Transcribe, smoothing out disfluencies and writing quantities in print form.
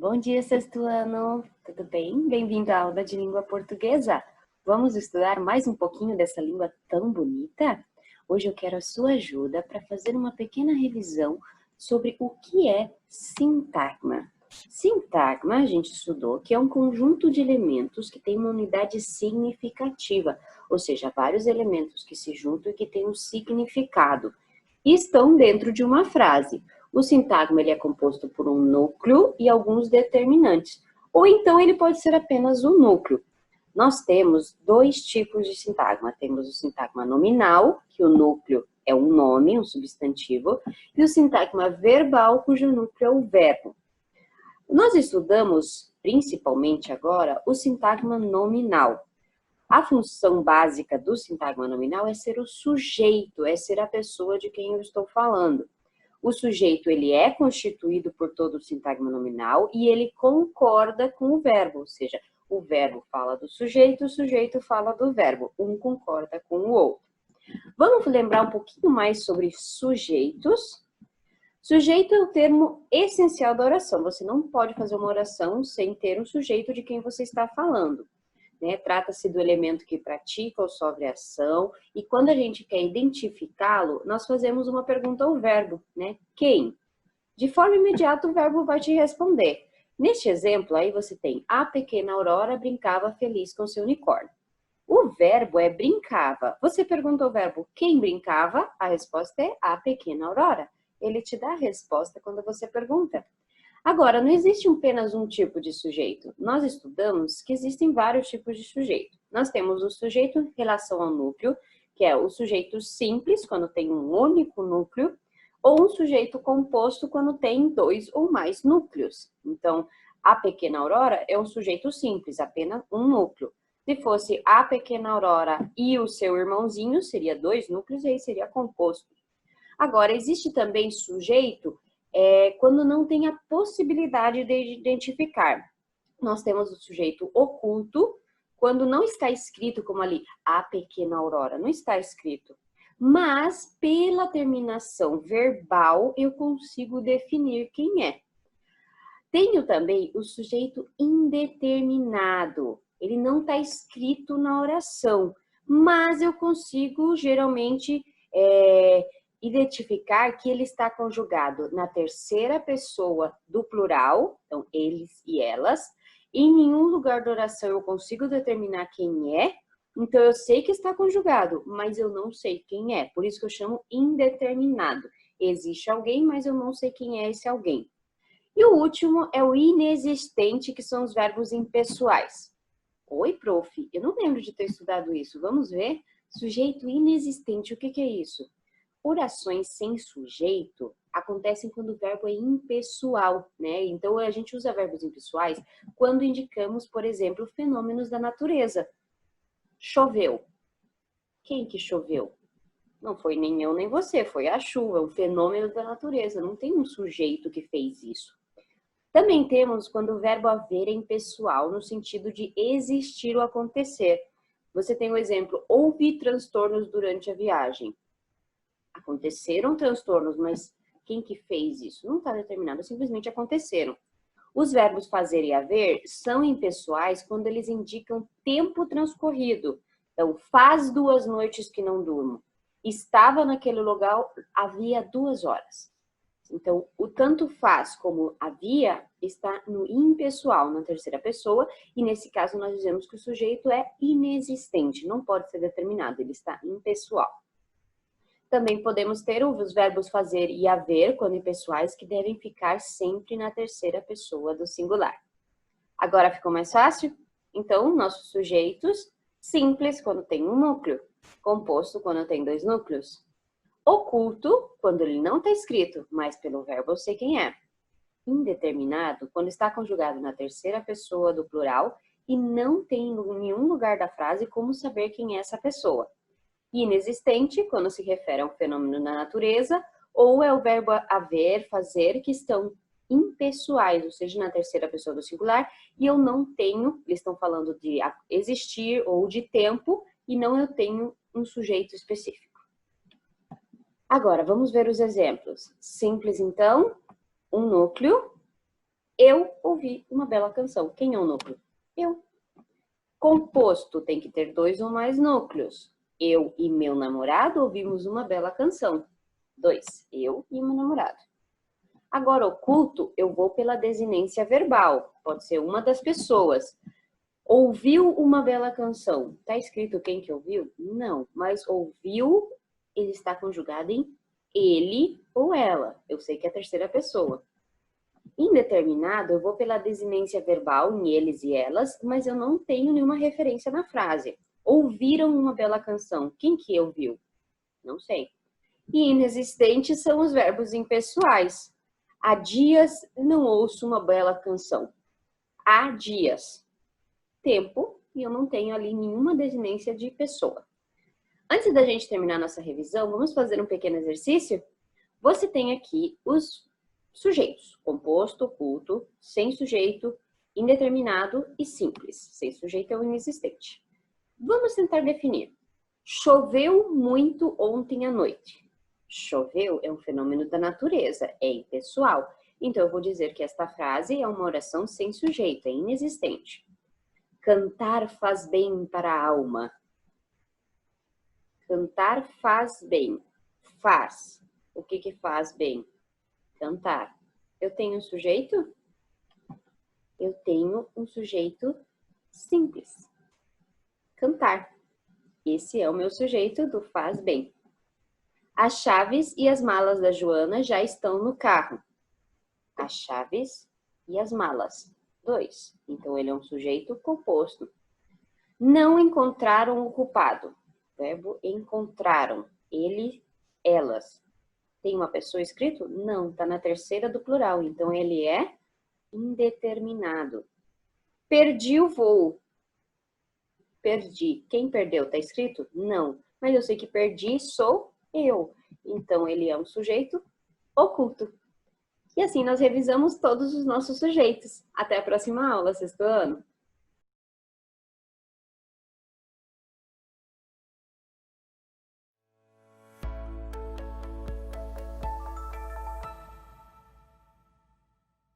Bom dia, sexto ano. Tudo bem? Bem-vindo à aula de língua portuguesa. Vamos estudar mais um pouquinho dessa língua tão bonita? Hoje eu quero a sua ajuda para fazer uma pequena revisão sobre o que é sintagma. Sintagma, a gente estudou que é um conjunto de elementos que tem uma unidade significativa, ou seja, vários elementos que se juntam e que têm um significado e estão dentro de uma frase. O sintagma ele é composto por um núcleo e alguns determinantes, ou então ele pode ser apenas um núcleo. Nós temos dois tipos de sintagma. Temos o sintagma nominal, que o núcleo é um nome, um substantivo, e o sintagma verbal, cujo núcleo é o verbo. Nós estudamos, principalmente agora, o sintagma nominal. A função básica do sintagma nominal é ser o sujeito, é ser a pessoa de quem eu estou falando. O sujeito ele é constituído por todo o sintagma nominal e ele concorda com o verbo, ou seja, o verbo fala do sujeito, o sujeito fala do verbo, um concorda com o outro. Vamos lembrar um pouquinho mais sobre sujeitos. Sujeito é o termo essencial da oração. Você não pode fazer uma oração sem ter um sujeito de quem você está falando. Trata-se do elemento que pratica ou sofre ação, e quando a gente quer identificá-lo, nós fazemos uma pergunta ao verbo, Quem? De forma imediata, o verbo vai te responder. Neste exemplo, aí você tem: a pequena Aurora brincava feliz com seu unicórnio. O verbo é brincava. Você pergunta ao verbo quem brincava? A resposta é a pequena Aurora. Ele te dá a resposta quando você pergunta. Agora, não existe apenas um tipo de sujeito. Nós estudamos que existem vários tipos de sujeito. Nós temos o sujeito em relação ao núcleo, que é o sujeito simples, quando tem um único núcleo, ou um sujeito composto, quando tem dois ou mais núcleos. Então, a pequena Aurora é um sujeito simples, apenas um núcleo. Se fosse a pequena Aurora e o seu irmãozinho, seria dois núcleos e aí seria composto. Agora, existe também sujeito quando não tem a possibilidade de identificar. Nós temos o sujeito oculto, quando não está escrito como ali, a pequena Aurora, não está escrito. Mas, pela terminação verbal, eu consigo definir quem é. Tenho também o sujeito indeterminado. Ele não está escrito na oração, mas eu consigo, geralmente, identificar que ele está conjugado na terceira pessoa do plural, então eles e elas. Em nenhum lugar da oração eu consigo determinar quem é, então eu sei que está conjugado, mas eu não sei quem é, por isso que eu chamo indeterminado. Existe alguém, mas eu não sei quem é esse alguém. E o último é o inexistente, que são os verbos impessoais. Oi, prof, eu não lembro de ter estudado isso, vamos ver? Sujeito inexistente, o que é isso? Orações sem sujeito acontecem quando o verbo é impessoal, Então, a gente usa verbos impessoais quando indicamos, por exemplo, fenômenos da natureza. Choveu. Quem que choveu? Não foi nem eu nem você, foi a chuva, um fenômeno da natureza, não tem um sujeito que fez isso. Também temos quando o verbo haver é impessoal, no sentido de existir ou acontecer. Você tem o exemplo, houve transtornos durante a viagem. Aconteceram transtornos, mas quem que fez isso? Não está determinado, simplesmente aconteceram. Os verbos fazer e haver são impessoais quando eles indicam tempo transcorrido. Então, faz 2 noites que não durmo. Estava naquele lugar havia 2 horas. Então, o tanto faz como havia está no impessoal, na terceira pessoa, e nesse caso nós dizemos que o sujeito é inexistente, não pode ser determinado, ele está impessoal. Também podemos ter os verbos fazer e haver, quando impessoais, que devem ficar sempre na terceira pessoa do singular. Agora ficou mais fácil? Então, nossos sujeitos, simples, quando tem um núcleo, composto, quando tem 2 núcleos, oculto, quando ele não está escrito, mas pelo verbo eu sei quem é, indeterminado, quando está conjugado na terceira pessoa do plural e não tem em nenhum lugar da frase como saber quem é essa pessoa. Inexistente, quando se refere a um fenômeno na natureza, ou é o verbo haver, fazer, que estão impessoais, ou seja, na terceira pessoa do singular, e eu não tenho, eles estão falando de existir ou de tempo, e não eu tenho um sujeito específico. Agora, vamos ver os exemplos. Simples, então, um núcleo, Eu ouvi uma bela canção. Quem é o núcleo? Eu. Composto tem que ter 2 ou mais núcleos. Eu e meu namorado ouvimos uma bela canção. 2. Eu e meu namorado. Agora, oculto, eu vou pela desinência verbal. Pode ser uma das pessoas. Ouviu uma bela canção. Tá escrito quem que ouviu? Não, mas ouviu, ele está conjugado em ele ou ela. Eu sei que é a terceira pessoa. Indeterminado, eu vou pela desinência verbal em eles e elas, mas eu não tenho nenhuma referência na frase. Ouviram uma bela canção. Quem que ouviu? Não sei. E inexistentes são os verbos impessoais. Há dias não ouço uma bela canção. Há dias. Tempo, e eu não tenho ali nenhuma desinência de pessoa. Antes da gente terminar nossa revisão, vamos fazer um pequeno exercício? Você tem aqui os sujeitos: composto, oculto, sem sujeito, indeterminado e simples. Sem sujeito é o inexistente. Vamos tentar definir. Choveu muito ontem à noite. Choveu é um fenômeno da natureza, é impessoal. Então, eu vou dizer que esta frase é uma oração sem sujeito, é inexistente. Cantar faz bem para a alma. Cantar faz bem. Faz. O que faz bem? Cantar. Eu tenho um sujeito? Eu tenho um sujeito simples. Cantar. Esse é o meu sujeito do faz bem. As chaves e as malas da Joana já estão no carro. As chaves e as malas. 2. Então, ele é um sujeito composto. Não encontraram o culpado. Verbo encontraram. Ele, elas. Tem uma pessoa escrito? Não, está na terceira do plural. Então, ele é indeterminado. Perdi o voo. Perdi. Quem perdeu? Está escrito? Não. Mas eu sei que perdi sou eu. Então, ele é um sujeito oculto. E assim nós revisamos todos os nossos sujeitos. Até a próxima aula, sexto ano.